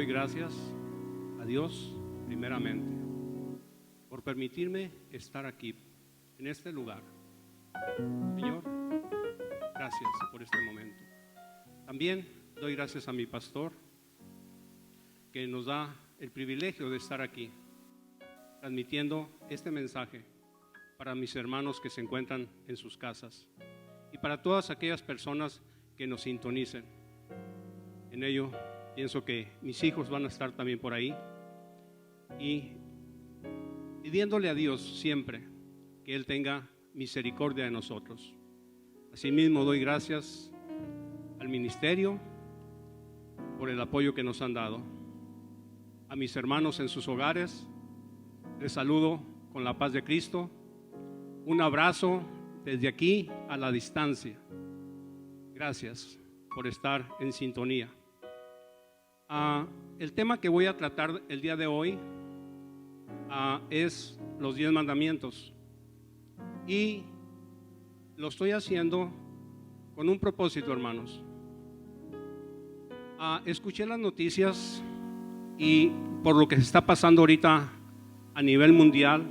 gracias a Dios primeramente por permitirme estar aquí, en este lugar. Señor, gracias por este momento. También doy gracias a mi pastor que nos da el privilegio de estar aquí transmitiendo este mensaje para mis hermanos que se encuentran en sus casas y para todas aquellas personas que nos sintonicen. En ello pienso que mis hijos van a estar también por ahí y pidiéndole a Dios siempre que Él tenga misericordia de nosotros. Asimismo doy gracias al ministerio por el apoyo que nos han dado. A mis hermanos en sus hogares les saludo con la paz de Cristo. Un abrazo desde aquí a la distancia. Gracias por estar en sintonía. El tema que voy a tratar el día de hoy es los 10 mandamientos. Y lo estoy haciendo con un propósito, hermanos. Escuché las noticias y por lo que se está pasando ahorita a nivel mundial,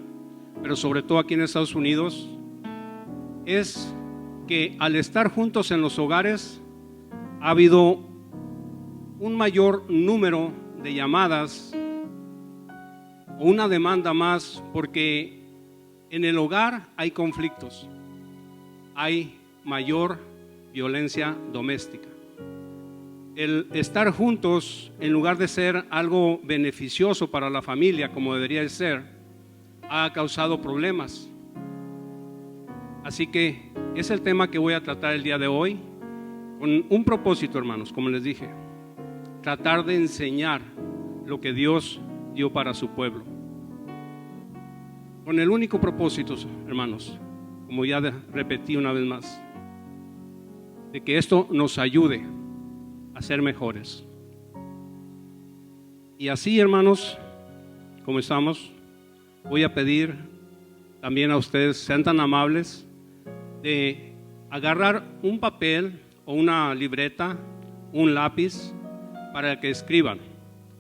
pero sobre todo aquí en Estados Unidos, es que al estar juntos en los hogares ha habido un mayor número de llamadas o una demanda más, porque en el hogar hay conflictos, hay mayor violencia doméstica. El estar juntos, en lugar de ser algo beneficioso para la familia como debería de ser, ha causado problemas. Así que es el tema que voy a tratar el día de hoy, con un propósito, hermanos, como les dije, tratar de enseñar lo que Dios dio para su pueblo. Con el único propósito, hermanos, como ya repetí una vez más, de que esto nos ayude a ser mejores. Y así, hermanos, como estamos, voy a pedir también a ustedes, sean tan amables de agarrar un papel o una libreta, un lápiz, para que escriban,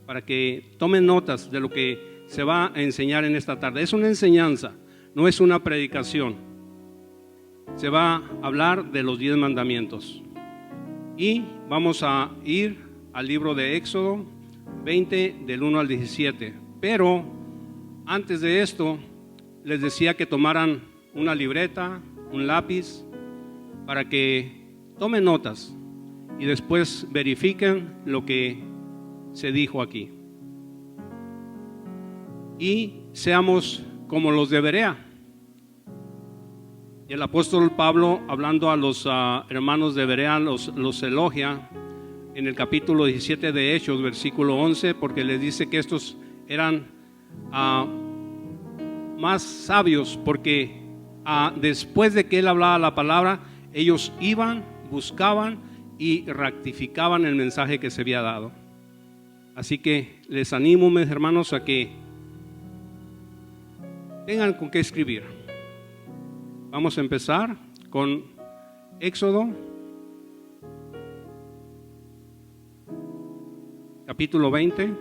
para que tomen notas de lo que se va a enseñar en esta tarde. Es una enseñanza, no es una predicación. Se va a hablar de los 10 mandamientos. Y vamos a ir al libro de Éxodo 20, del 1 al 17. Pero antes de esto, les decía que tomaran una libreta, un lápiz, para que tomen notas y después verifiquen lo que se dijo aquí. Y seamos como los de Berea. Y el apóstol Pablo, hablando a los hermanos de Berea, los elogia en el capítulo 17 de Hechos, versículo 11, porque les dice que estos eran más sabios, porque después de que él hablaba la palabra, ellos iban, buscaban y rectificaban el mensaje que se había dado. Así que les animo, mis hermanos, a que tengan con qué escribir. Vamos a empezar con Éxodo, capítulo 20,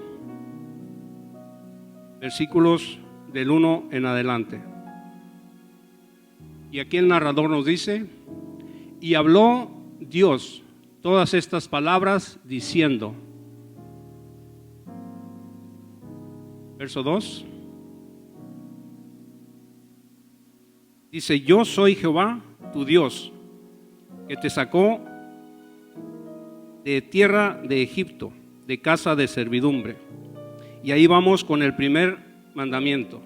versículos del 1 en adelante. Y aquí el narrador nos dice: y habló Dios todas estas palabras diciendo, verso 2, dice: yo soy Jehová tu Dios, que te sacó de tierra de Egipto, de casa de servidumbre. Y ahí vamos con el primer mandamiento.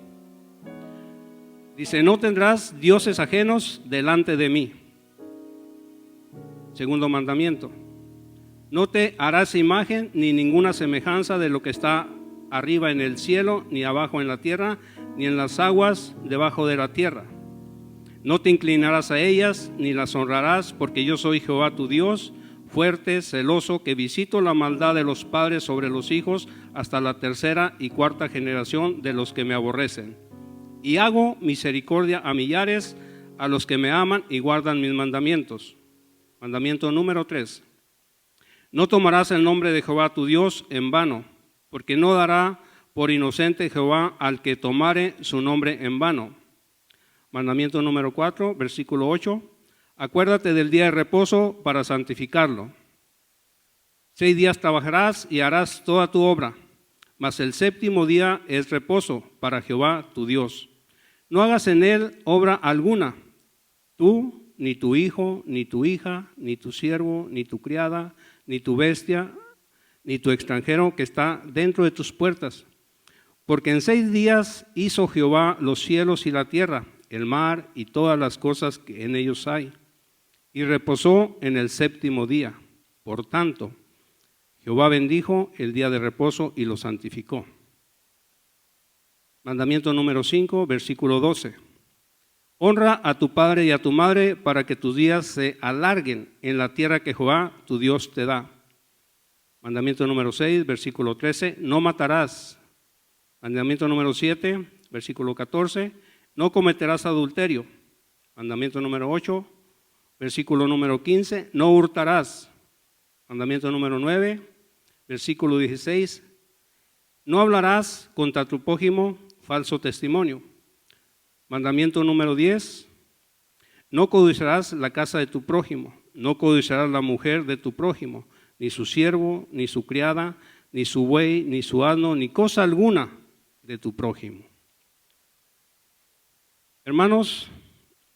Dice: no tendrás dioses ajenos delante de mí. Segundo mandamiento: no te harás imagen ni ninguna semejanza de lo que está arriba en el cielo, ni abajo en la tierra, ni en las aguas debajo de la tierra. No te inclinarás a ellas, ni las honrarás, porque yo soy Jehová tu Dios, fuerte, celoso, que visito la maldad de los padres sobre los hijos hasta la tercera y cuarta generación de los que me aborrecen. Y hago misericordia a millares, a los que me aman y guardan mis mandamientos. Mandamiento número 3. No tomarás el nombre de Jehová tu Dios en vano, porque no dará por inocente Jehová al que tomare su nombre en vano. Mandamiento número 4, versículo 8. Acuérdate del día de reposo para santificarlo. 6 días trabajarás y harás toda tu obra, mas el séptimo día es reposo para Jehová tu Dios. No hagas en él obra alguna, tú, ni tu hijo, ni tu hija, ni tu siervo, ni tu criada, ni tu bestia, ni tu extranjero que está dentro de tus puertas. Porque en 6 días hizo Jehová los cielos y la tierra, el mar y todas las cosas que en ellos hay, y reposó en el séptimo día. Por tanto, Jehová bendijo el día de reposo y lo santificó. Mandamiento número 5, versículo 12. Honra a tu padre y a tu madre para que tus días se alarguen en la tierra que Jehová tu Dios te da. Mandamiento número 6, versículo 13. No matarás. Mandamiento número 7, versículo 14. No cometerás adulterio. Mandamiento número 8, versículo número 15. No hurtarás. Mandamiento número 9, versículo 16. No hablarás contra tu prójimo falso testimonio. Mandamiento número 10. No codiciarás la casa de tu prójimo. No codiciarás la mujer de tu prójimo, ni su siervo, ni su criada, ni su buey, ni su asno, ni cosa alguna de tu prójimo. Hermanos,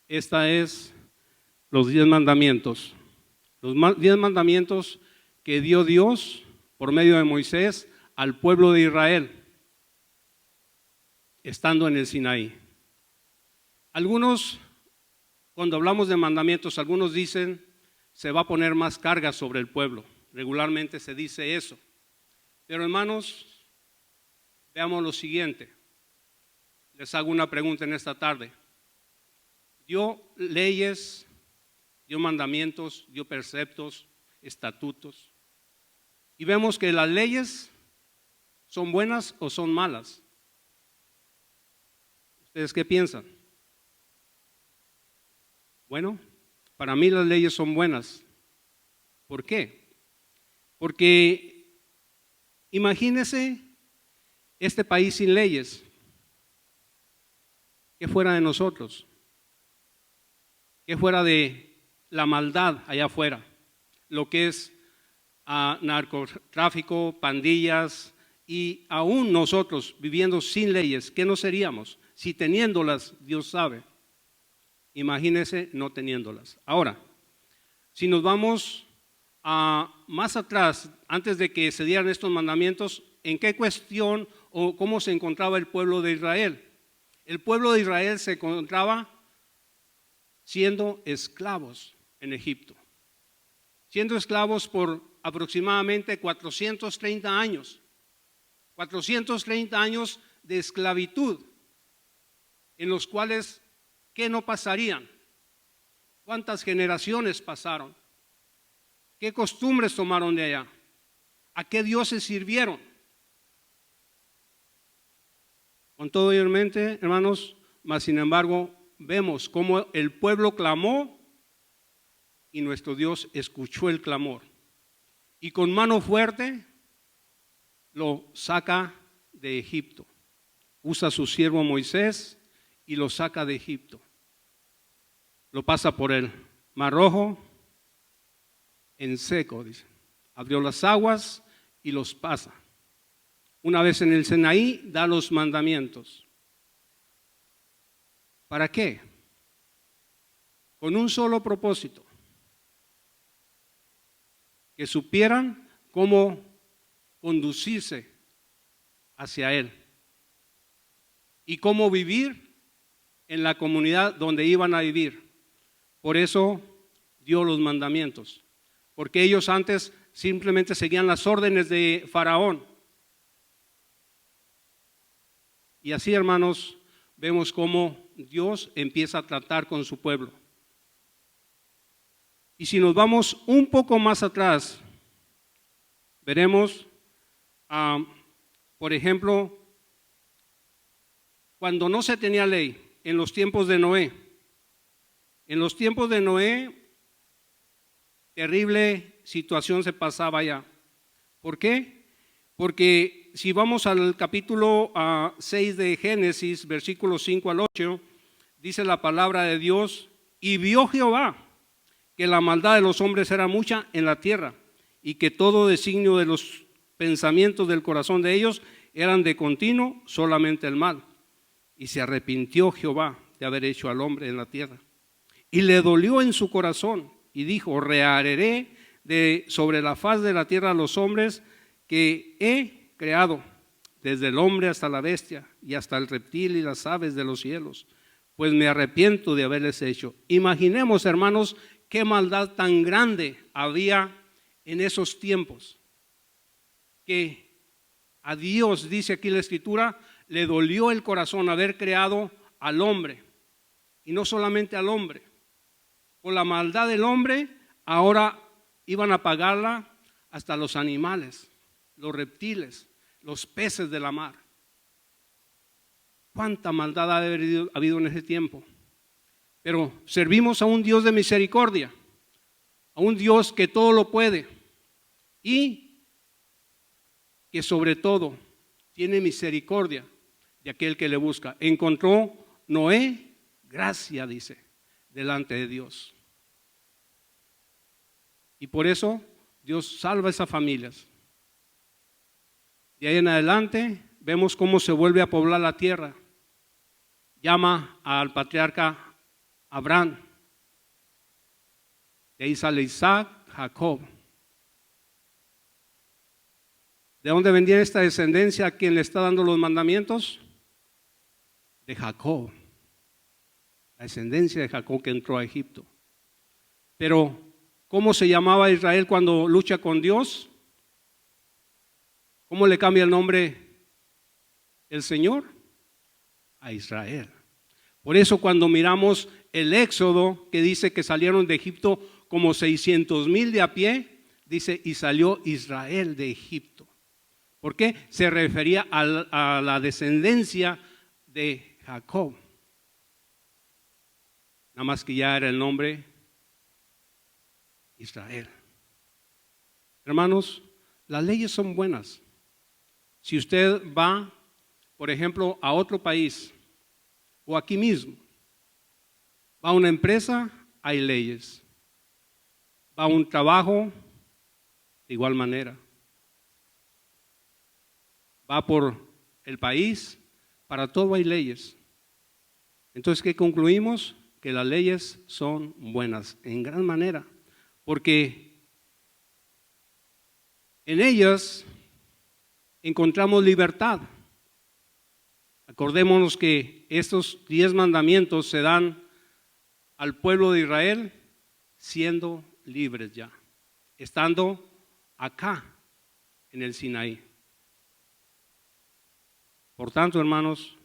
esta es los 10 mandamientos. Los 10 mandamientos que dio Dios por medio de Moisés al pueblo de Israel, estando en el Sinaí. Algunos, cuando hablamos de mandamientos, algunos dicen, se va a poner más carga sobre el pueblo. Regularmente se dice eso. Pero hermanos, veamos lo siguiente. Les hago una pregunta en esta tarde. ¿Dio leyes, dio mandamientos, dio preceptos, estatutos? Y vemos que las leyes son buenas o son malas. ¿Ustedes qué piensan? Bueno, para mí las leyes son buenas. ¿Por qué? Porque imagínese este país sin leyes. ¿Qué fuera de nosotros? ¿Qué fuera de la maldad allá afuera? Lo que es narcotráfico, pandillas y aún nosotros viviendo sin leyes, ¿qué no seríamos? Si teniéndolas, Dios sabe. Imagínese no teniéndolas. Ahora, si nos vamos más atrás, antes de que se dieran estos mandamientos, ¿en qué cuestión o cómo se encontraba el pueblo de Israel? El pueblo de Israel se encontraba siendo esclavos en Egipto, siendo esclavos por aproximadamente 430 años, 430 años de esclavitud, en los cuales, ¿qué no pasarían? ¿Cuántas generaciones pasaron? ¿Qué costumbres tomaron de allá? ¿A qué dioses sirvieron? Con todo ello en mente, hermanos, mas sin embargo, vemos cómo el pueblo clamó y nuestro Dios escuchó el clamor. Y con mano fuerte lo saca de Egipto. Usa a su siervo Moisés y lo saca de Egipto. Lo pasa por el Mar Rojo en seco, dice. Abrió las aguas y los pasa. Una vez en el Sinaí, da los mandamientos. ¿Para qué? Con un solo propósito. Que supieran cómo conducirse hacia Él y cómo vivir en la comunidad donde iban a vivir. Por eso dio los mandamientos, porque ellos antes simplemente seguían las órdenes de Faraón. Y así, hermanos, vemos cómo Dios empieza a tratar con su pueblo. Y si nos vamos un poco más atrás, veremos, por ejemplo, cuando no se tenía ley, en los tiempos de Noé. En los tiempos de Noé, terrible situación se pasaba allá. ¿Por qué? Porque si vamos al capítulo 6 de Génesis, versículos 5 al 8, dice la palabra de Dios: y vio Jehová que la maldad de los hombres era mucha en la tierra, y que todo designio de los pensamientos del corazón de ellos eran de continuo solamente el mal. Y se arrepintió Jehová de haber hecho al hombre en la tierra, y le dolió en su corazón, y dijo: rearé de sobre la faz de la tierra a los hombres que he creado, desde el hombre hasta la bestia, y hasta el reptil y las aves de los cielos, pues me arrepiento de haberles hecho. Imaginemos, hermanos, qué maldad tan grande había en esos tiempos, que a Dios, dice aquí la Escritura, le dolió el corazón haber creado al hombre, y no solamente al hombre. Por la maldad del hombre, ahora iban a pagarla hasta los animales, los reptiles, los peces de la mar. Cuánta maldad ha habido en ese tiempo. Pero servimos a un Dios de misericordia, a un Dios que todo lo puede y que sobre todo tiene misericordia de aquel que le busca. Encontró Noé gracia, dice, delante de Dios. Y por eso Dios salva a esas familias. De ahí en adelante vemos cómo se vuelve a poblar la tierra. Llama al patriarca Abraham. De ahí sale Isaac, Jacob. ¿De dónde vendría esta descendencia a quien le está dando los mandamientos? De Jacob. La descendencia de Jacob que entró a Egipto. Pero ¿cómo se llamaba Israel cuando lucha con Dios? ¿Cómo le cambia el nombre el Señor? A Israel. Por eso cuando miramos el Éxodo, que dice que salieron de Egipto como 600,000 de a pie, dice: y salió Israel de Egipto. ¿Por qué? Se refería a la descendencia de Jacob. Nada más que ya era el nombre Israel. Hermanos, las leyes son buenas. Si usted va, por ejemplo, a otro país o aquí mismo, va a una empresa, hay leyes. Va a un trabajo, de igual manera. Va por el país, para todo hay leyes. Entonces, ¿qué concluimos? Que las leyes son buenas en gran manera, porque en ellas encontramos libertad. Acordémonos que estos 10 mandamientos se dan al pueblo de Israel siendo libres ya, estando acá en el Sinaí. Por tanto, hermanos,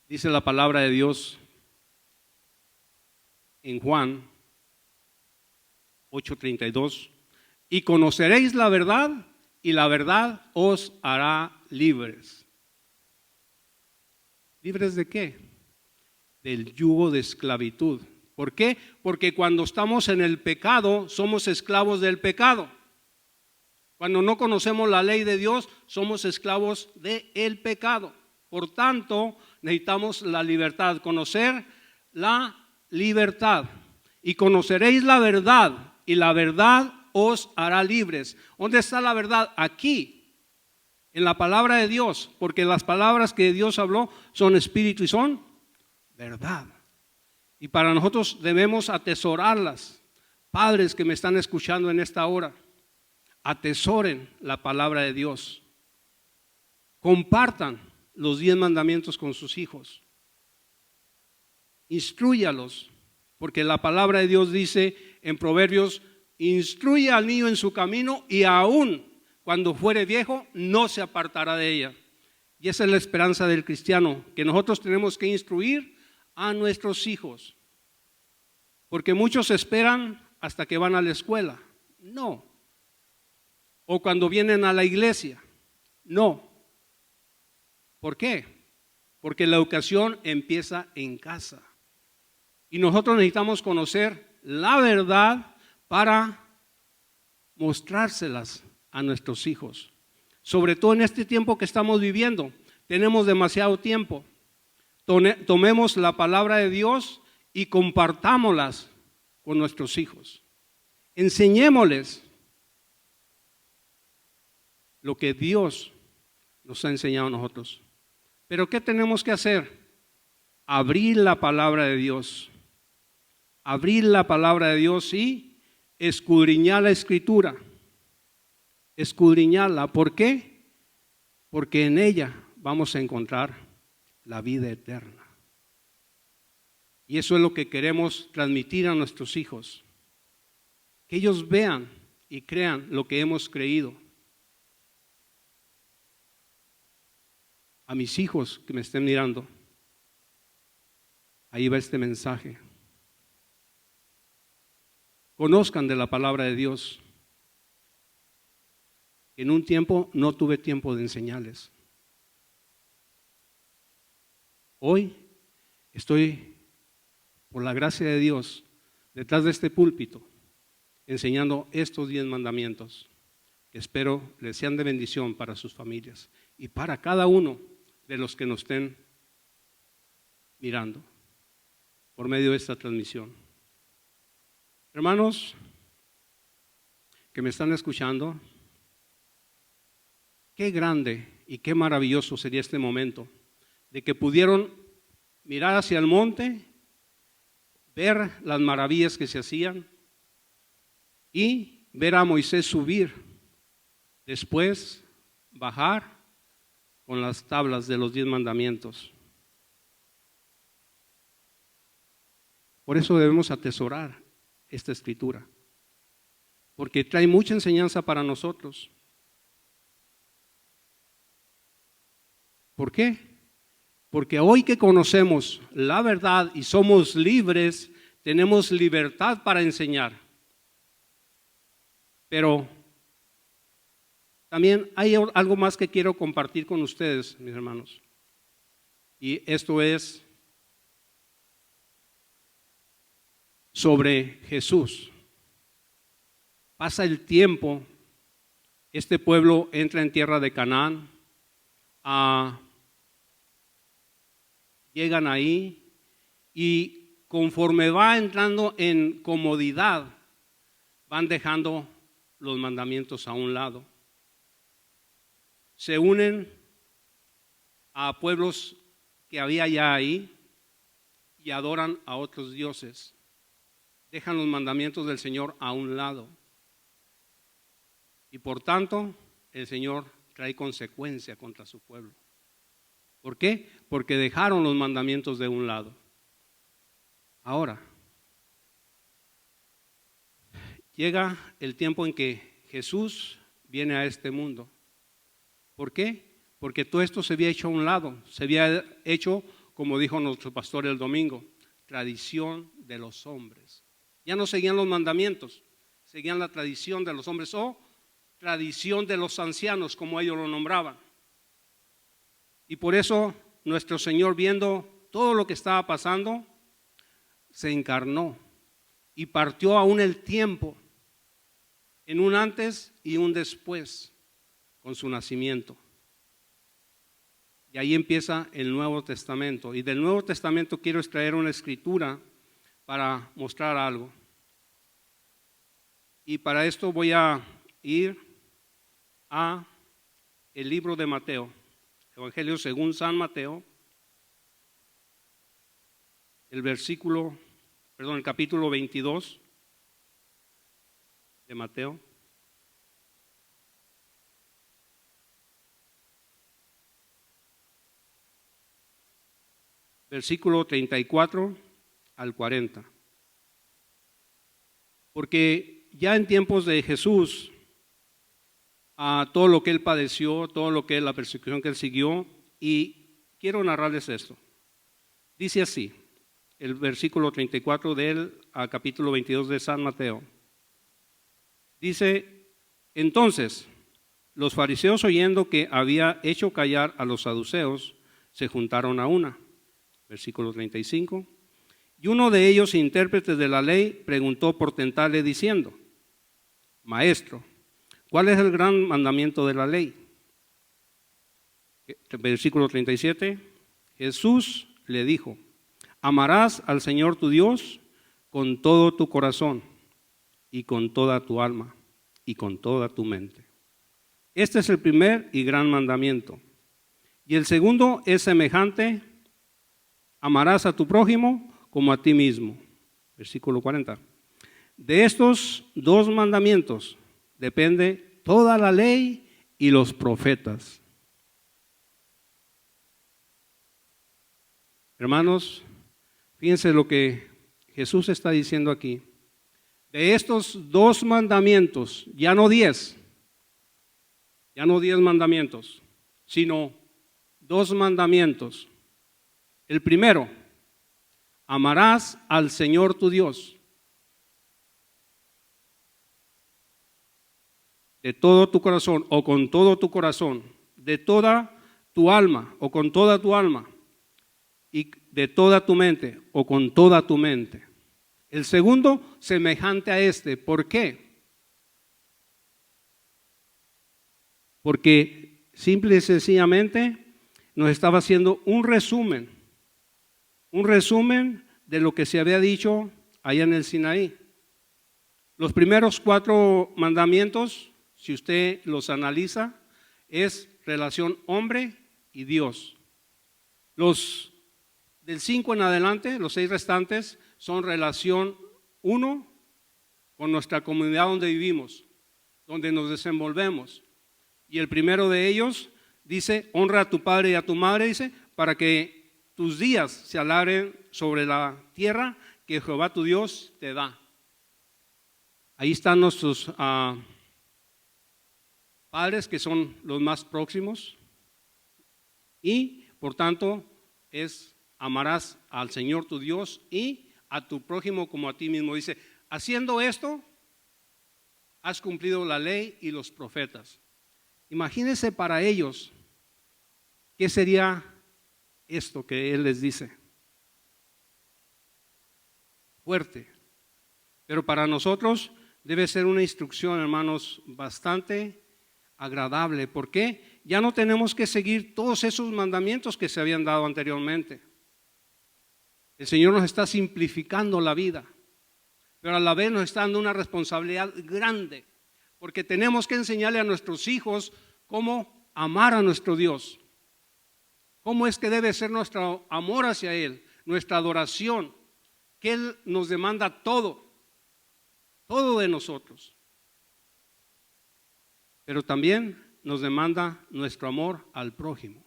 dice la palabra de Dios en Juan 8:32: y conoceréis la verdad, y la verdad os hará libres. ¿Libres de qué? Del yugo de esclavitud. ¿Por qué? Porque cuando estamos en el pecado, somos esclavos del pecado. Cuando no conocemos la ley de Dios, somos esclavos del pecado. Por tanto, necesitamos la libertad, conocer la libertad. Y conoceréis la verdad, y la verdad os hará libres. ¿Dónde está la verdad? Aquí, en la palabra de Dios, porque las palabras que Dios habló son espíritu y son verdad. Y para nosotros debemos atesorarlas. Padres que me están escuchando en esta hora, atesoren la palabra de Dios. Compartan los 10 mandamientos con sus hijos. Instrúyalos, porque la palabra de Dios dice en Proverbios: instruye al niño en su camino, y aún cuando fuere viejo no se apartará de ella. Y esa es la esperanza del cristiano, que nosotros tenemos que instruir a nuestros hijos. Porque muchos esperan hasta que van a la escuela. No. O cuando vienen a la iglesia. No. ¿Por qué? Porque la educación empieza en casa. Y nosotros necesitamos conocer la verdad para mostrárselas a nuestros hijos. sobre todo en este tiempo que estamos viviendo. Tenemos demasiado tiempo. Tomemos la palabra de Dios y compartámoslas con nuestros hijos. Enseñémosles lo que Dios nos ha enseñado a nosotros. Pero ¿qué tenemos que hacer? Abrir la palabra de Dios. Abrir la palabra de Dios y escudriñar la Escritura. Escudriñarla. ¿Por qué? Porque en ella vamos a encontrar la vida eterna. Y eso es lo que queremos transmitir a nuestros hijos. Que ellos vean y crean lo que hemos creído. A mis hijos que me estén mirando, ahí va este mensaje. Conozcan de la palabra de Dios. En un tiempo no tuve tiempo de enseñarles. Hoy estoy, por la gracia de Dios, detrás de este púlpito, enseñando estos 10 mandamientos, que espero les sean de bendición para sus familias y para cada uno de los que nos estén mirando por medio de esta transmisión. Hermanos que me están escuchando, qué grande y qué maravilloso sería este momento de que pudieron mirar hacia el monte, ver las maravillas que se hacían y ver a Moisés subir, después bajar con las tablas de los 10 mandamientos. Por eso debemos atesorar esta escritura, porque trae mucha enseñanza para nosotros. ¿Por qué? Porque hoy que conocemos la verdad y somos libres, tenemos libertad para enseñar. Pero también hay algo más que quiero compartir con ustedes, mis hermanos. Y esto es sobre Jesús. Pasa el tiempo, este pueblo entra en tierra de Canaán, llegan ahí y conforme va entrando en comodidad, van dejando los mandamientos a un lado. Se unen a pueblos que había ya ahí y adoran a otros dioses. Dejan los mandamientos del Señor a un lado. Y por tanto, el Señor trae consecuencia contra su pueblo. ¿Por qué? Porque dejaron los mandamientos de un lado. Ahora, llega el tiempo en que Jesús viene a este mundo. ¿Por qué? Porque todo esto se había hecho a un lado. Se había hecho, como dijo nuestro pastor el domingo, tradición de los hombres. Ya no seguían los mandamientos, seguían la tradición de los hombres o tradición de los ancianos, como ellos lo nombraban. Y por eso nuestro Señor, viendo todo lo que estaba pasando, se encarnó y partió aún el tiempo en un antes y un después con su nacimiento. Y ahí empieza el Nuevo Testamento. Y del Nuevo Testamento quiero extraer una escritura para mostrar algo. Y para esto voy a ir a el libro de Mateo, Evangelio según San Mateo, el capítulo 22 de Mateo. Versículo 34 al 40. Porque ya en tiempos de Jesús, a todo lo que él padeció, todo lo que la persecución que él siguió, y quiero narrarles esto. Dice así, el versículo 34 del capítulo 22 de San Mateo. Dice, entonces, los fariseos, oyendo que había hecho callar a los saduceos, se juntaron a una. Versículo 35. Y uno de ellos, intérprete de la ley, preguntó por tentarle diciendo, Maestro, ¿cuál es el gran mandamiento de la ley? Versículo 37, Jesús le dijo: amarás al Señor tu Dios con todo tu corazón y con toda tu alma y con toda tu mente. Este es el primer y gran mandamiento. Y el segundo es semejante: amarás a tu prójimo como a ti mismo. Versículo 40. De estos dos mandamientos depende toda la ley y los profetas. Hermanos, fíjense lo que Jesús está diciendo aquí. De estos dos mandamientos, ya no 10 mandamientos, sino dos mandamientos. El primero: amarás al Señor tu Dios de todo tu corazón o con todo tu corazón, de toda tu alma o con toda tu alma, y de toda tu mente o con toda tu mente. El segundo, semejante a este. ¿Por qué? Porque simple y sencillamente nos estaba haciendo un resumen de lo que se había dicho allá en el Sinaí. Los primeros 4 mandamientos, si usted los analiza, es relación hombre y Dios. Los del 5 en adelante, los 6 restantes, son relación 1 con nuestra comunidad donde vivimos, donde nos desenvolvemos. Y el primero de ellos dice: honra a tu padre y a tu madre, dice, para que tus días se alarguen sobre la tierra que Jehová tu Dios te da. Ahí están nuestros padres, que son los más próximos, y por tanto amarás al Señor tu Dios y a tu prójimo como a ti mismo. Dice: haciendo esto, has cumplido la ley y los profetas. Imagínense para ellos, ¿qué sería esto que Él les dice? Fuerte. Pero para nosotros debe ser una instrucción, hermanos, bastante agradable. ¿Por qué? Ya no tenemos que seguir todos esos mandamientos que se habían dado anteriormente. El Señor nos está simplificando la vida, pero a la vez nos está dando una responsabilidad grande, porque tenemos que enseñarle a nuestros hijos cómo amar a nuestro Dios, cómo es que debe ser nuestro amor hacia Él, nuestra adoración, que Él nos demanda todo de nosotros, pero también nos demanda nuestro amor al prójimo.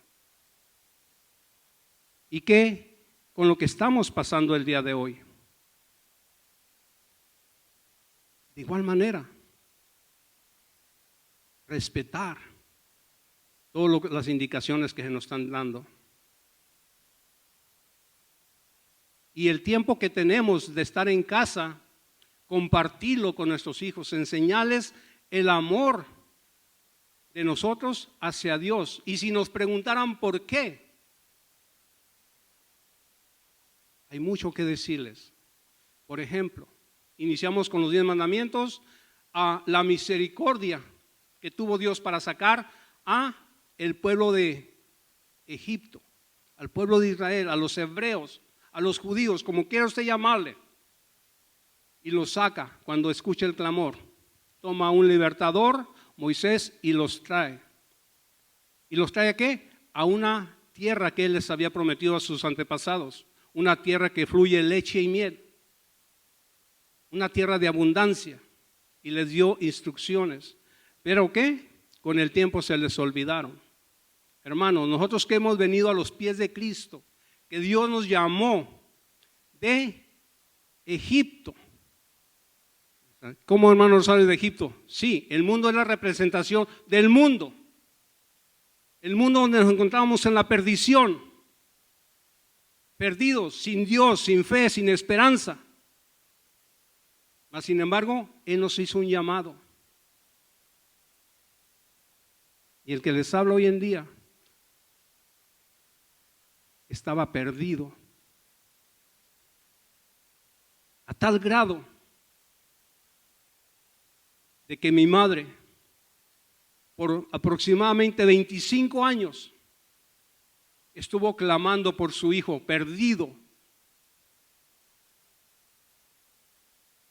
¿Y qué con lo que estamos pasando el día de hoy? De igual manera, respetar todas las indicaciones que se nos están dando. Y el tiempo que tenemos de estar en casa, compartirlo con nuestros hijos, enseñarles el amor de nosotros hacia Dios. Y si nos preguntaran por qué, hay mucho que decirles. Por ejemplo, iniciamos con los 10 mandamientos, a la misericordia que tuvo Dios para sacar a el pueblo de Egipto, al pueblo de Israel, a los hebreos, a los judíos, como quiera usted llamarle, y los saca cuando escucha el clamor. Toma un libertador, Moisés, y los trae. ¿Y los trae a qué? A una tierra que Él les había prometido a sus antepasados, una tierra que fluye leche y miel, una tierra de abundancia, y les dio instrucciones. ¿Pero qué? Con el tiempo se les olvidaron. Hermanos, nosotros que hemos venido a los pies de Cristo, que Dios nos llamó de Egipto. ¿Cómo, hermanos, sale de Egipto? Sí, el mundo es la representación del mundo. El mundo donde nos encontramos en la perdición, perdidos, sin Dios, sin fe, sin esperanza. Mas sin embargo, Él nos hizo un llamado. Y el que les habla hoy en día estaba perdido a tal grado de que mi madre, por aproximadamente 25 años, estuvo clamando por su hijo perdido.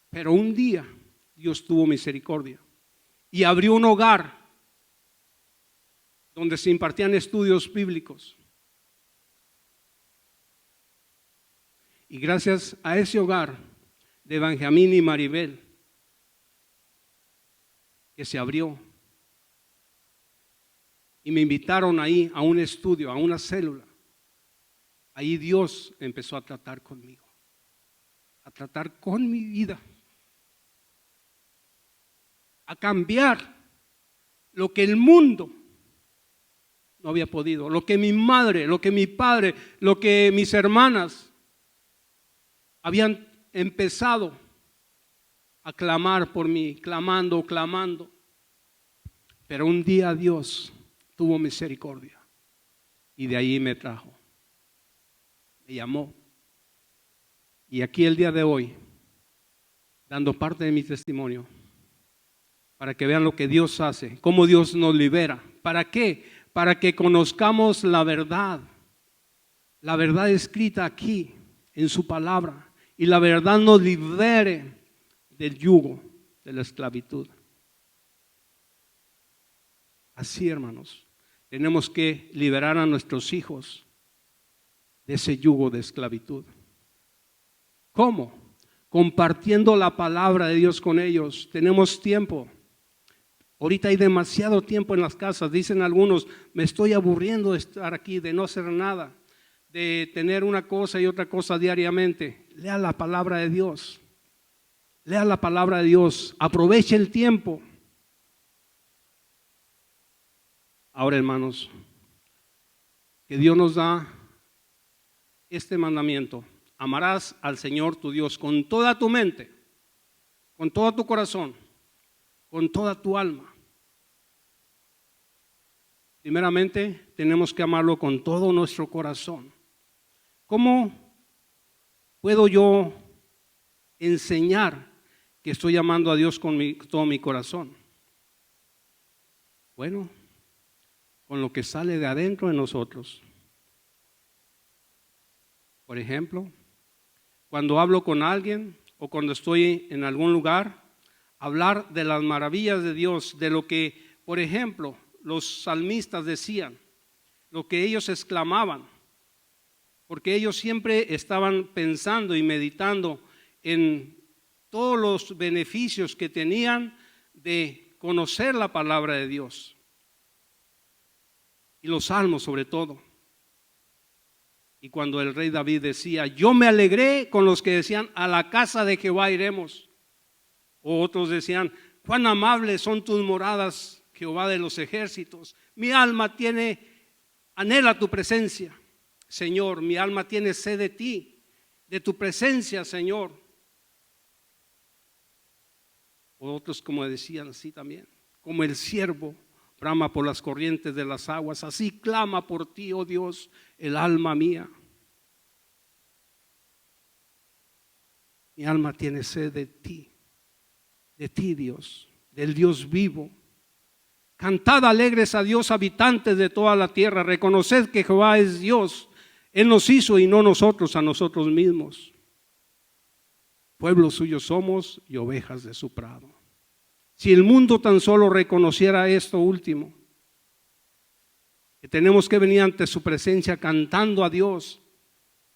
Pero un día Dios tuvo misericordia y abrió un hogar donde se impartían estudios bíblicos. Y gracias a ese hogar de Benjamín y Maribel, que se abrió, y me invitaron ahí a un estudio, a una célula. Ahí Dios empezó a tratar conmigo, a tratar con mi vida, a cambiar lo que el mundo no había podido, lo que mi madre, lo que mi padre, lo que mis hermanas habían empezado a clamar por mí, clamando. Pero un día Dios tuvo misericordia y de ahí me trajo, me llamó. Y aquí el día de hoy, dando parte de mi testimonio, para que vean lo que Dios hace, cómo Dios nos libera. ¿Para qué? Para que conozcamos la verdad escrita aquí en su palabra, y la verdad nos libere del yugo de la esclavitud. Así, hermanos, tenemos que liberar a nuestros hijos de ese yugo de esclavitud. ¿Cómo? Compartiendo la palabra de Dios con ellos. Tenemos tiempo. Ahorita hay demasiado tiempo en las casas. Dicen algunos, me estoy aburriendo de estar aquí, de no hacer nada, de tener una cosa y otra cosa diariamente. Lea la palabra de Dios. Lea la palabra de Dios. Aproveche el tiempo. Ahora, hermanos, que Dios nos da este mandamiento: amarás al Señor tu Dios con toda tu mente, con todo tu corazón, con toda tu alma. Primeramente, tenemos que amarlo con todo nuestro corazón. ¿Cómo puedo yo enseñar que estoy amando a Dios con todo mi corazón? Bueno, con lo que sale de adentro de nosotros. Por ejemplo, cuando hablo con alguien o cuando estoy en algún lugar, hablar de las maravillas de Dios, de lo que, por ejemplo, los salmistas decían, lo que ellos exclamaban, porque ellos siempre estaban pensando y meditando en todos los beneficios que tenían de conocer la palabra de Dios. Y los salmos sobre todo. Y cuando el rey David decía, yo me alegré con los que decían, a la casa de Jehová iremos. O otros decían, cuán amables son tus moradas, Jehová de los ejércitos. Mi alma anhela tu presencia, Señor. Mi alma tiene sed de ti, de tu presencia, Señor. O otros como decían así también, como el siervo brama por las corrientes de las aguas, así clama por ti, oh Dios, el alma mía. Mi alma tiene sed de ti, Dios, del Dios vivo. Cantad alegres a Dios, habitantes de toda la tierra. Reconoced que Jehová es Dios. Él nos hizo y no nosotros a nosotros mismos. Pueblo suyo somos y ovejas de su prado. Si el mundo tan solo reconociera esto último, que tenemos que venir ante su presencia cantando a Dios.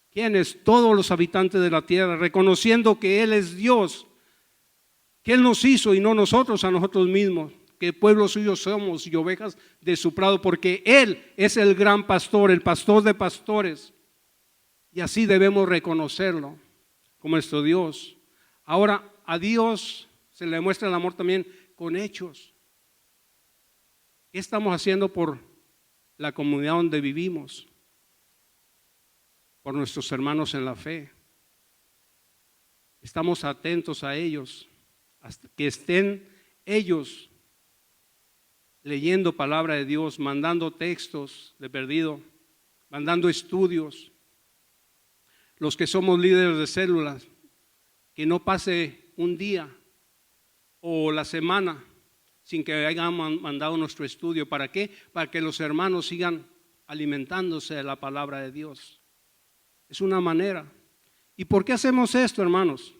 ¿Quiénes? Todos los habitantes de la tierra, reconociendo que Él es Dios, que Él nos hizo y no nosotros a nosotros mismos, que pueblo suyo somos y ovejas de su prado, porque Él es el gran pastor, el pastor de pastores, y así debemos reconocerlo como nuestro Dios. Ahora, a Dios se le muestra el amor también con hechos. ¿Qué estamos haciendo por la comunidad donde vivimos? Por nuestros hermanos en la fe. Estamos atentos a ellos, hasta que estén ellos leyendo palabra de Dios, mandando textos de perdido, mandando estudios. Los que somos líderes de células, que no pase un día o la semana sin que hayan mandado nuestro estudio. ¿Para qué? Para que los hermanos sigan alimentándose de la palabra de Dios. Es una manera. ¿Y por qué hacemos esto, hermanos?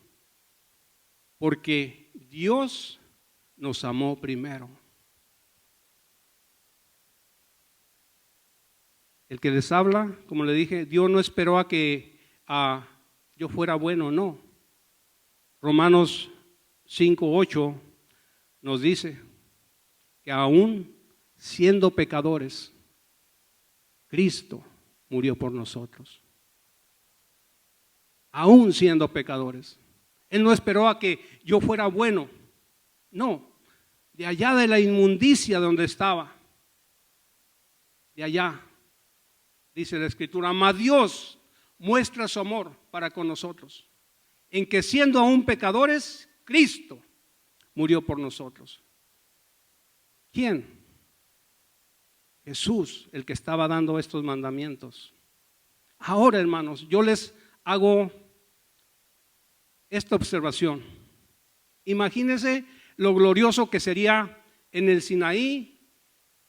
Porque Dios nos amó primero. El que les habla, como le dije, Dios no esperó a que yo fuera bueno, no. Romanos 5:8 nos dice que aún siendo pecadores, Cristo murió por nosotros. Aún siendo pecadores. Él no esperó a que yo fuera bueno. No, de allá de la inmundicia donde estaba, de allá, dice la Escritura, mas Dios muestra su amor para con nosotros, en que siendo aún pecadores, Cristo murió por nosotros. ¿Quién? Jesús, el que estaba dando estos mandamientos. Ahora, hermanos, yo les hago esta observación. Imagínense lo glorioso que sería en el Sinaí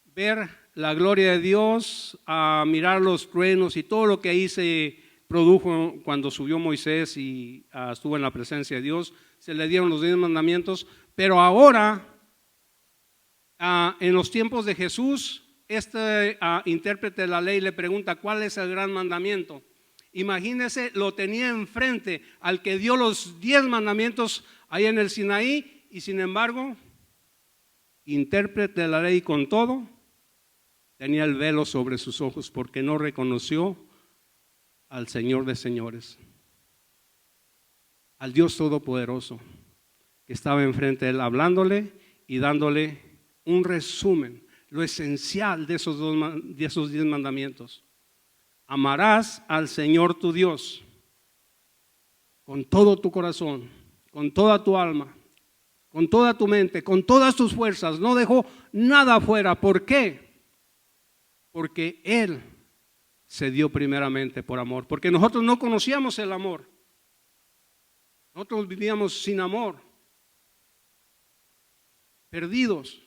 ver la gloria de Dios, a mirar los truenos y todo lo que ahí se produjo cuando subió Moisés y estuvo en la presencia de Dios. Se le dieron los 10 mandamientos, pero ahora en los tiempos de Jesús, este intérprete de la ley le pregunta ¿cuál es el gran mandamiento? Imagínese, lo tenía enfrente al que dio los 10 mandamientos ahí en el Sinaí, y sin embargo, intérprete de la ley con todo, tenía el velo sobre sus ojos porque no reconoció al Señor de señores, al Dios Todopoderoso, que estaba enfrente de él hablándole y dándole un resumen, lo esencial de esos 10 mandamientos. Amarás al Señor tu Dios con todo tu corazón, con toda tu alma, con toda tu mente, con todas tus fuerzas. No dejó nada afuera. ¿Por qué? Porque Él se dio primeramente por amor. Porque nosotros no conocíamos el amor. Nosotros vivíamos sin amor, perdidos.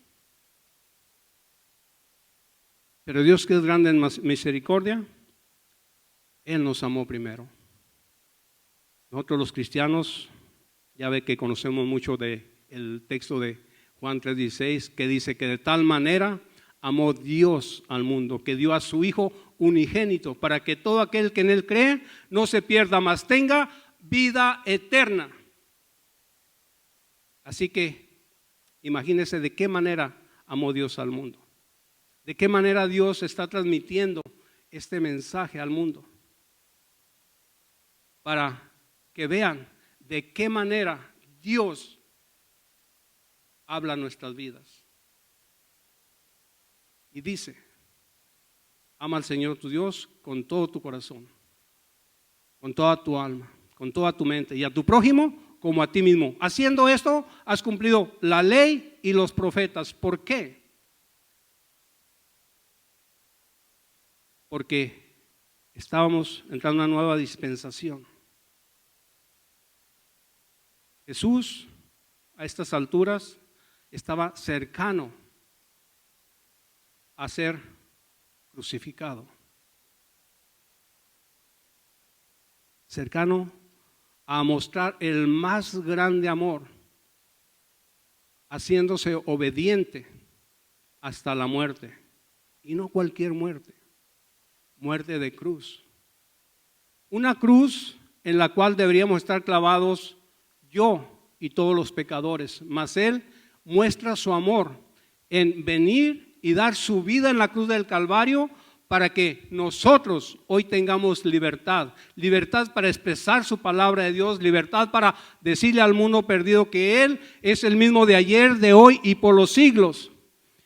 Pero Dios, que es grande en misericordia, Él nos amó primero. Nosotros los cristianos, ya ve que conocemos mucho del texto de Juan 3:16, que dice que de tal manera amó Dios al mundo, que dio a su Hijo unigénito, para que todo aquel que en Él cree no se pierda, mas tenga vida eterna. Así que imagínense de qué manera amó Dios al mundo, de qué manera Dios está transmitiendo este mensaje al mundo, para que vean de qué manera Dios habla nuestras vidas. Y dice, ama al Señor tu Dios con todo tu corazón, con toda tu alma, con toda tu mente, y a tu prójimo como a ti mismo. Haciendo esto, has cumplido la ley y los profetas. ¿Por qué? Porque estábamos entrando a una nueva dispensación. Jesús, a estas alturas, estaba cercano a ser crucificado, cercano a mostrar el más grande amor, haciéndose obediente hasta la muerte, y no cualquier muerte, muerte de cruz, una cruz en la cual deberíamos estar clavados yo y todos los pecadores, mas Él muestra su amor en venir y dar su vida en la cruz del Calvario para que nosotros hoy tengamos libertad, libertad para expresar su palabra de Dios, libertad para decirle al mundo perdido que Él es el mismo de ayer, de hoy y por los siglos,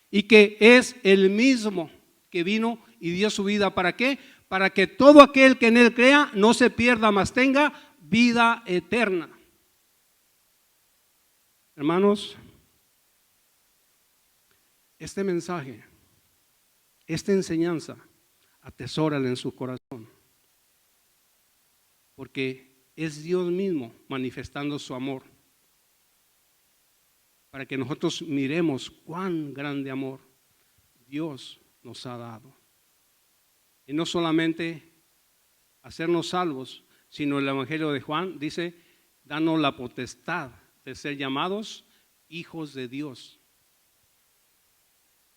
y que es el mismo que vino y dio su vida. ¿Para qué? Para que todo aquel que en Él crea no se pierda, mas tenga vida eterna. Hermanos, este mensaje, esta enseñanza, atesórala en su corazón, porque es Dios mismo manifestando su amor, para que nosotros miremos cuán grande amor Dios nos ha dado. Y no solamente hacernos salvos, sino el Evangelio de Juan dice, danos la potestad de ser llamados hijos de Dios.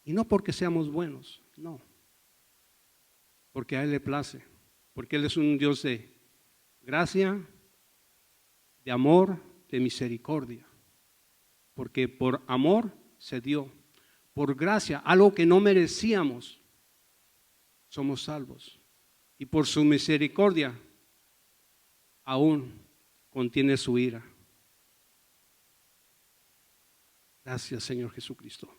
Y no porque seamos buenos, no. Porque a Él le place, porque Él es un Dios de gracia, de amor, de misericordia. Porque por amor se dio, por gracia, algo que no merecíamos, somos salvos. Y por su misericordia, aún contiene su ira. Gracias, Señor Jesucristo,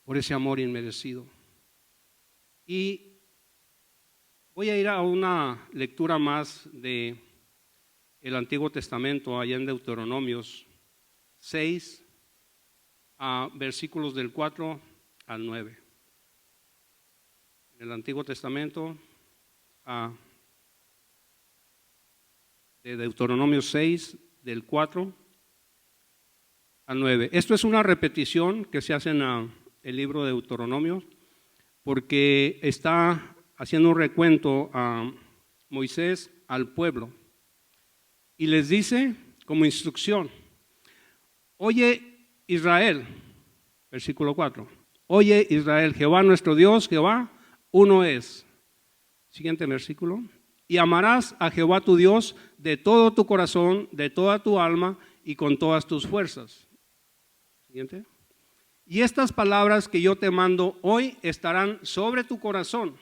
por ese amor inmerecido. Y voy a ir a una lectura más de el Antiguo Testamento, allá en Deuteronomios 6, versículos del 4 al 9. En el Antiguo Testamento, de Deuteronomio 6, del 4 al 9. Esto es una repetición que se hace en el libro de Deuteronomio, porque está haciendo un recuento a Moisés al pueblo y les dice como instrucción: oye Israel, versículo 4, oye Israel, Jehová nuestro Dios, Jehová uno es. Siguiente versículo. Y amarás a Jehová tu Dios de todo tu corazón, de toda tu alma y con todas tus fuerzas. Siguiente. Y estas palabras que yo te mando hoy estarán sobre tu corazón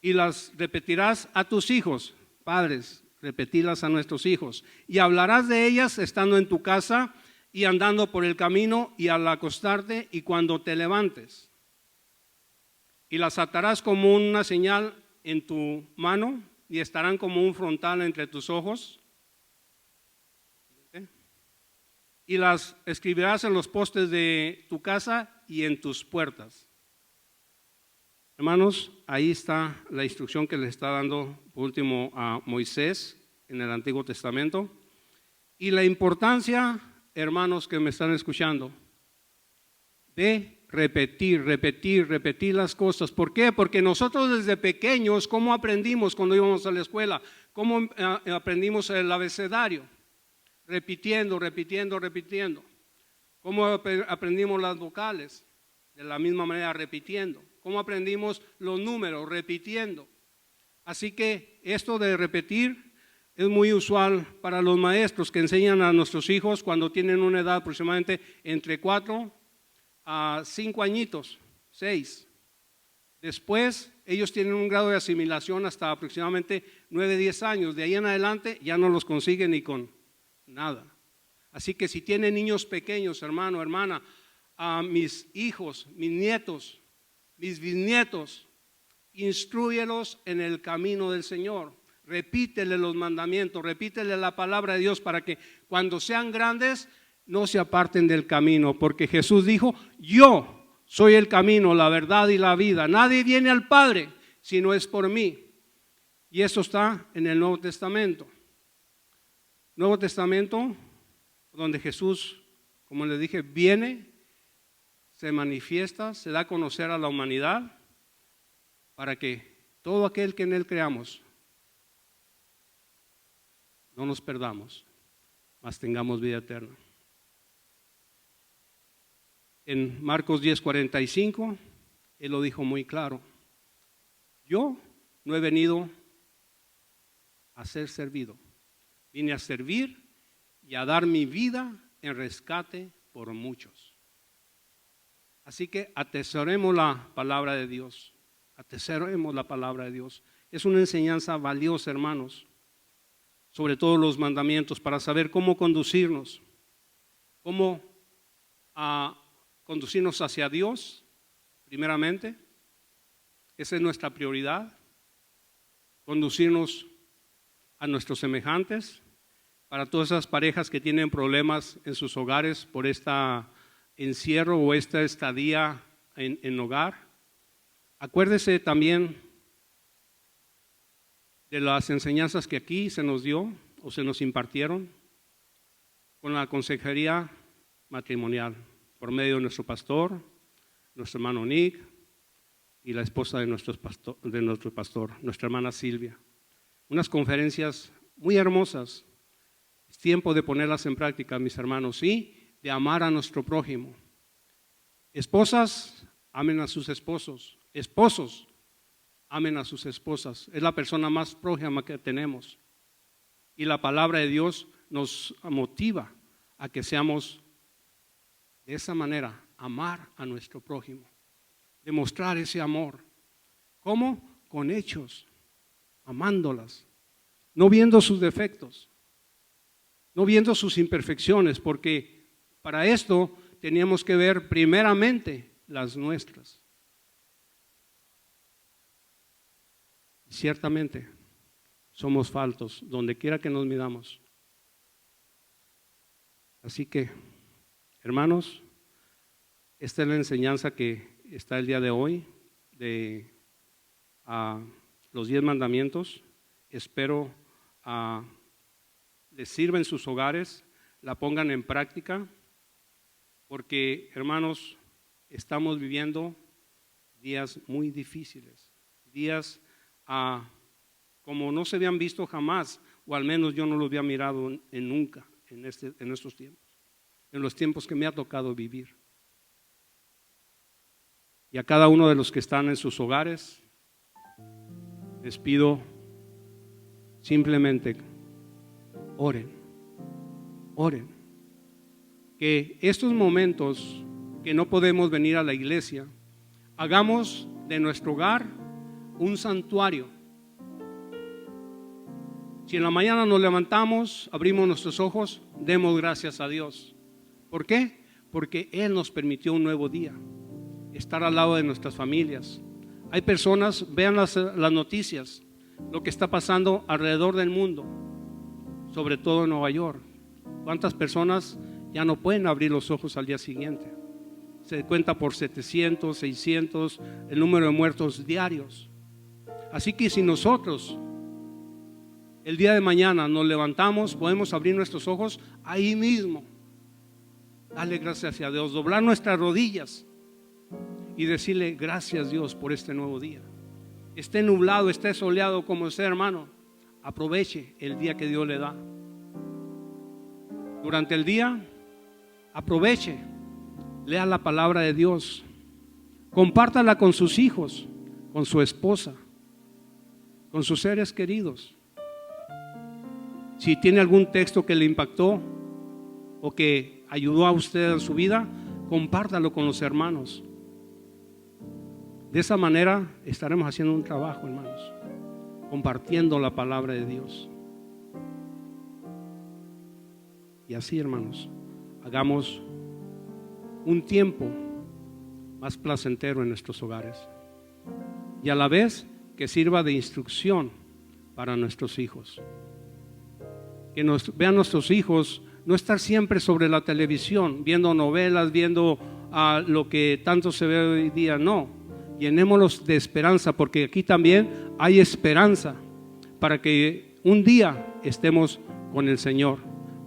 y las repetirás a tus hijos. Padres, repetirlas a nuestros hijos. Y hablarás de ellas estando en tu casa y andando por el camino y al acostarte y cuando te levantes. Y las atarás como una señal en tu mano y estarán como un frontal entre tus ojos. Y las escribirás en los postes de tu casa y en tus puertas. Hermanos, ahí está la instrucción que le está dando por último a Moisés en el Antiguo Testamento. Y la importancia, hermanos que me están escuchando, de repetir las cosas. ¿Por qué? Porque nosotros desde pequeños, ¿cómo aprendimos cuando íbamos a la escuela? ¿Cómo aprendimos el abecedario? Repitiendo. ¿Cómo aprendimos las vocales? De la misma manera, repitiendo. ¿Cómo aprendimos los números? Repitiendo. Así que esto de repetir es muy usual para los maestros que enseñan a nuestros hijos cuando tienen una edad aproximadamente entre 4 a 5 añitos, 6. Después ellos tienen un grado de asimilación hasta aproximadamente 9, 10 años. De ahí en adelante ya no los consiguen ni con nada. Así que si tienen niños pequeños, hermano, hermana, a mis hijos, mis nietos, mis bisnietos, instrúyelos en el camino del Señor. Repítele los mandamientos, repítele la palabra de Dios para que cuando sean grandes no se aparten del camino, porque Jesús dijo: yo soy el camino, la verdad y la vida. Nadie viene al Padre si no es por mí. Y eso está en el Nuevo Testamento. Nuevo Testamento, donde Jesús, como les dije, viene, se manifiesta, se da a conocer a la humanidad para que todo aquel que en Él creamos no nos perdamos, mas tengamos vida eterna. En Marcos 10:45, Él lo dijo muy claro: yo no he venido a ser servido, vine a servir y a dar mi vida en rescate por muchos. Así que atesoremos la palabra de Dios, atesoremos la palabra de Dios. Es una enseñanza valiosa, hermanos, sobre todos los mandamientos, para saber cómo conducirnos, cómo conducirnos hacia Dios, primeramente. Esa es nuestra prioridad, conducirnos a nuestros semejantes. Para todas esas parejas que tienen problemas en sus hogares por este encierro o esta estadía en hogar, acuérdese también de las enseñanzas que aquí se nos dio o se nos impartieron con la consejería matrimonial por medio de nuestro pastor, nuestro hermano Nick, y la esposa de nuestro pastor, nuestra hermana Silvia. Unas conferencias muy hermosas. Es tiempo de ponerlas en práctica, mis hermanos, y de amar a nuestro prójimo. Esposas, amen a sus esposos. Esposos, amen a sus esposas. Es la persona más prójima que tenemos. Y la palabra de Dios nos motiva a que seamos de esa manera, amar a nuestro prójimo. Demostrar ese amor. ¿Cómo? Con hechos, amándolas, no viendo sus defectos, no viendo sus imperfecciones, porque para esto teníamos que ver primeramente las nuestras. Y ciertamente somos faltos donde quiera que nos midamos. Así que, hermanos, esta es la enseñanza que está el día de hoy de los 10 mandamientos. Espero les sirva en sus hogares, la pongan en práctica, porque, hermanos, estamos viviendo días muy difíciles, días como no se habían visto jamás, o al menos yo no los había mirado nunca en estos tiempos, en los tiempos que me ha tocado vivir. Y a cada uno de los que están en sus hogares, les pido simplemente oren, oren. Que estos momentos que no podemos venir a la iglesia, hagamos de nuestro hogar un santuario. Si en la mañana nos levantamos, abrimos nuestros ojos, demos gracias a Dios. ¿Por qué? Porque Él nos permitió un nuevo día, estar al lado de nuestras familias. Hay personas, vean las noticias, lo que está pasando alrededor del mundo, sobre todo en Nueva York. ¿Cuántas personas ya no pueden abrir los ojos al día siguiente? Se cuenta por 700, 600 el número de muertos diarios. Así que si nosotros el día de mañana nos levantamos, podemos abrir nuestros ojos ahí mismo, darle gracias a Dios, doblar nuestras rodillas y decirle gracias Dios por este nuevo día. Esté nublado, esté soleado como sea, hermano, aproveche el día que Dios le da. Durante el día, aproveche, lea la palabra de Dios, compártala con sus hijos, con su esposa, con sus seres queridos. Si tiene algún texto que le impactó o que ayudó a usted en su vida, compártalo con los hermanos. De esa manera estaremos haciendo un trabajo, hermanos, compartiendo la palabra de Dios. Y así, hermanos, hagamos un tiempo más placentero en nuestros hogares y a la vez que sirva de instrucción para nuestros hijos. Que vean nuestros hijos no estar siempre sobre la televisión, viendo novelas, viendo lo que tanto se ve hoy día, no. Llenémoslos de esperanza, porque aquí también hay esperanza para que un día estemos con el Señor.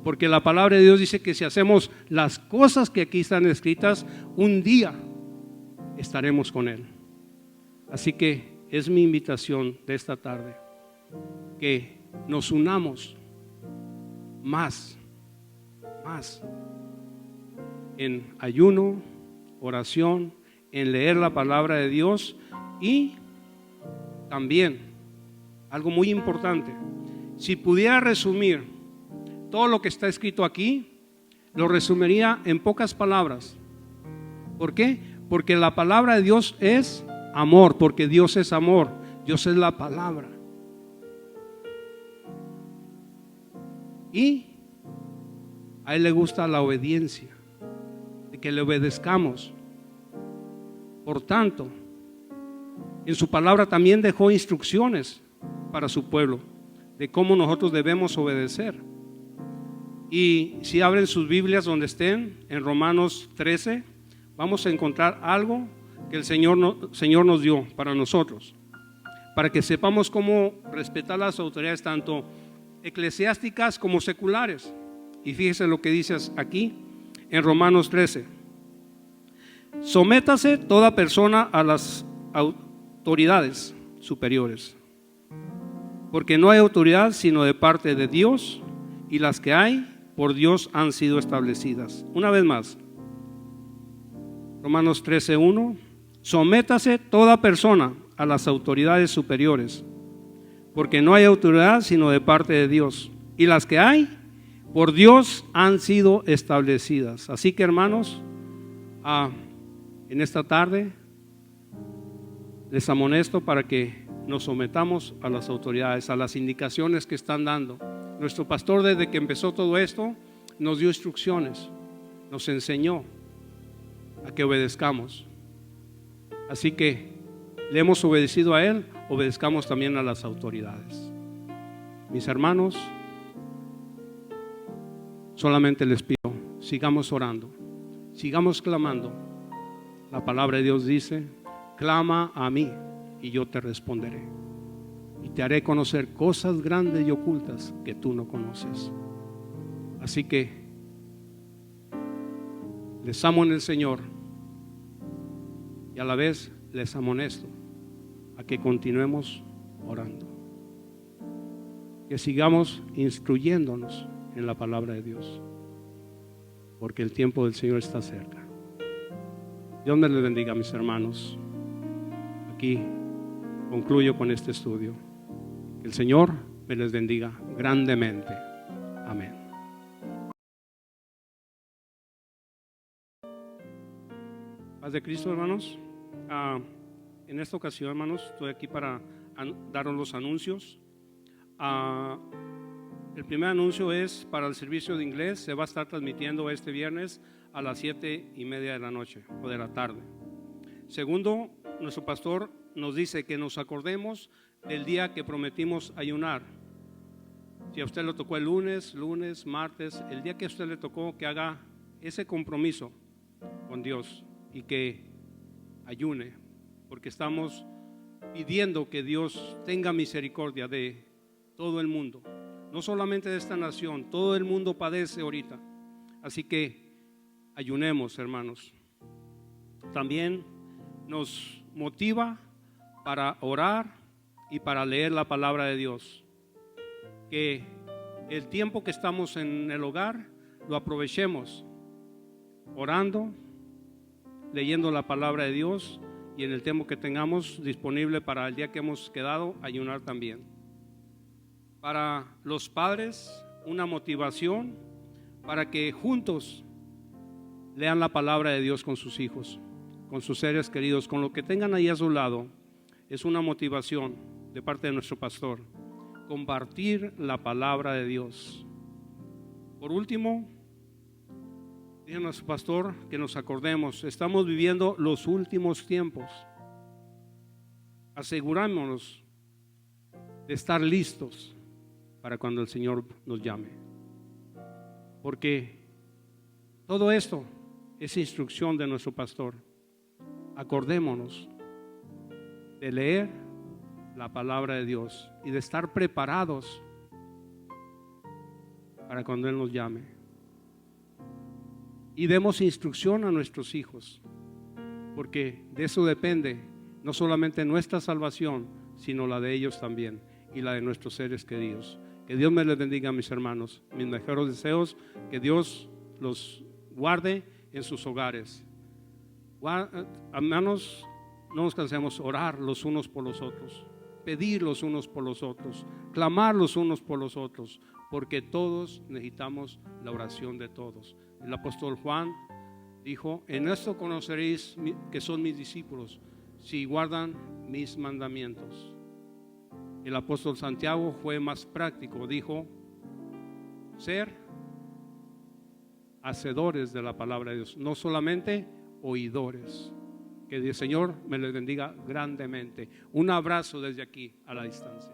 Porque la palabra de Dios dice que si hacemos las cosas que aquí están escritas, un día estaremos con Él. Así que es mi invitación de esta tarde, que nos unamos más en ayuno, oración, en leer la palabra de Dios y también algo muy importante. Si pudiera resumir todo lo que está escrito aquí, lo resumiría en pocas palabras. ¿Por qué? Porque la palabra de Dios es amor, porque Dios es amor, Dios es la palabra. Y a Él le gusta la obediencia, de que le obedezcamos. Por tanto, en su palabra también dejó instrucciones para su pueblo de cómo nosotros debemos obedecer. Y si abren sus Biblias donde estén, en Romanos 13, vamos a encontrar algo que el Señor nos dio para nosotros, para que sepamos cómo respetar las autoridades tanto eclesiásticas como seculares. Y fíjese lo que dice aquí en Romanos 13. Sométase toda persona a las autoridades superiores. Porque no hay autoridad sino de parte de Dios, y las que hay por Dios han sido establecidas. Una vez más, Romanos 13:1, sométase toda persona a las autoridades superiores, porque no hay autoridad sino de parte de Dios, y las que hay por Dios han sido establecidas. Así que, hermanos, en esta tarde les amonesto para que nos sometamos a las autoridades, a las indicaciones que están dando. Nuestro pastor, desde que empezó todo esto, nos dio instrucciones, nos enseñó a que obedezcamos. Así que le hemos obedecido a él, obedezcamos también a las autoridades. Mis hermanos, solamente les pido, sigamos orando, sigamos clamando. La palabra de Dios dice: clama a mí y yo te responderé, y te haré conocer cosas grandes y ocultas que tú no conoces. Así que les amo en el Señor, y a la vez les amonesto a que continuemos orando, que sigamos instruyéndonos en la palabra de Dios, porque el tiempo del Señor está cerca. Dios me les bendiga, mis hermanos. Aquí concluyo con este estudio. Que el Señor me les bendiga grandemente. Amén. Paz de Cristo, hermanos. En esta ocasión, hermanos, estoy aquí para daros los anuncios. El primer anuncio es para el servicio de inglés. Se va a estar transmitiendo este viernes a las 7:30 de la noche o de la tarde. Segundo, nuestro pastor nos dice que nos acordemos del día que prometimos ayunar. Si a usted le tocó el lunes, martes, el día que a usted le tocó, que haga ese compromiso con Dios y que ayune, porque estamos pidiendo que Dios tenga misericordia de todo el mundo, no solamente de esta nación. Todo el mundo padece ahorita, así que ayunemos, hermanos. También nos motiva para orar y para leer la palabra de Dios, que el tiempo que estamos en el hogar lo aprovechemos orando, leyendo la palabra de Dios, y en el tiempo que tengamos disponible para el día que hemos quedado, ayunar también. Para los padres, una motivación para que juntos lean la palabra de Dios con sus hijos, con sus seres queridos, con lo que tengan ahí a su lado. Es una motivación de parte de nuestro pastor, compartir la palabra de Dios. Por último, dice nuestro pastor que nos acordemos, estamos viviendo los últimos tiempos. Asegurémonos de estar listos para cuando el Señor nos llame, porque todo esto es instrucción de nuestro pastor. Acordémonos de leer la palabra de Dios y de estar preparados para cuando Él nos llame. Y demos instrucción a nuestros hijos, porque de eso depende no solamente nuestra salvación, sino la de ellos también, y la de nuestros seres queridos. Que Dios me les bendiga, mis hermanos. Mis mejores deseos, que Dios los guarde en sus hogares. Hermanos, no nos cansemos, orar los unos por los otros, pedir los unos por los otros, clamar los unos por los otros, porque todos necesitamos la oración de todos. El apóstol Juan dijo: en esto conoceréis que son mis discípulos, si guardan mis mandamientos. El apóstol Santiago fue más práctico, dijo: ser hacedores de la palabra de Dios, no solamente oidores. Que el Señor me les bendiga grandemente. Un abrazo desde aquí a la distancia.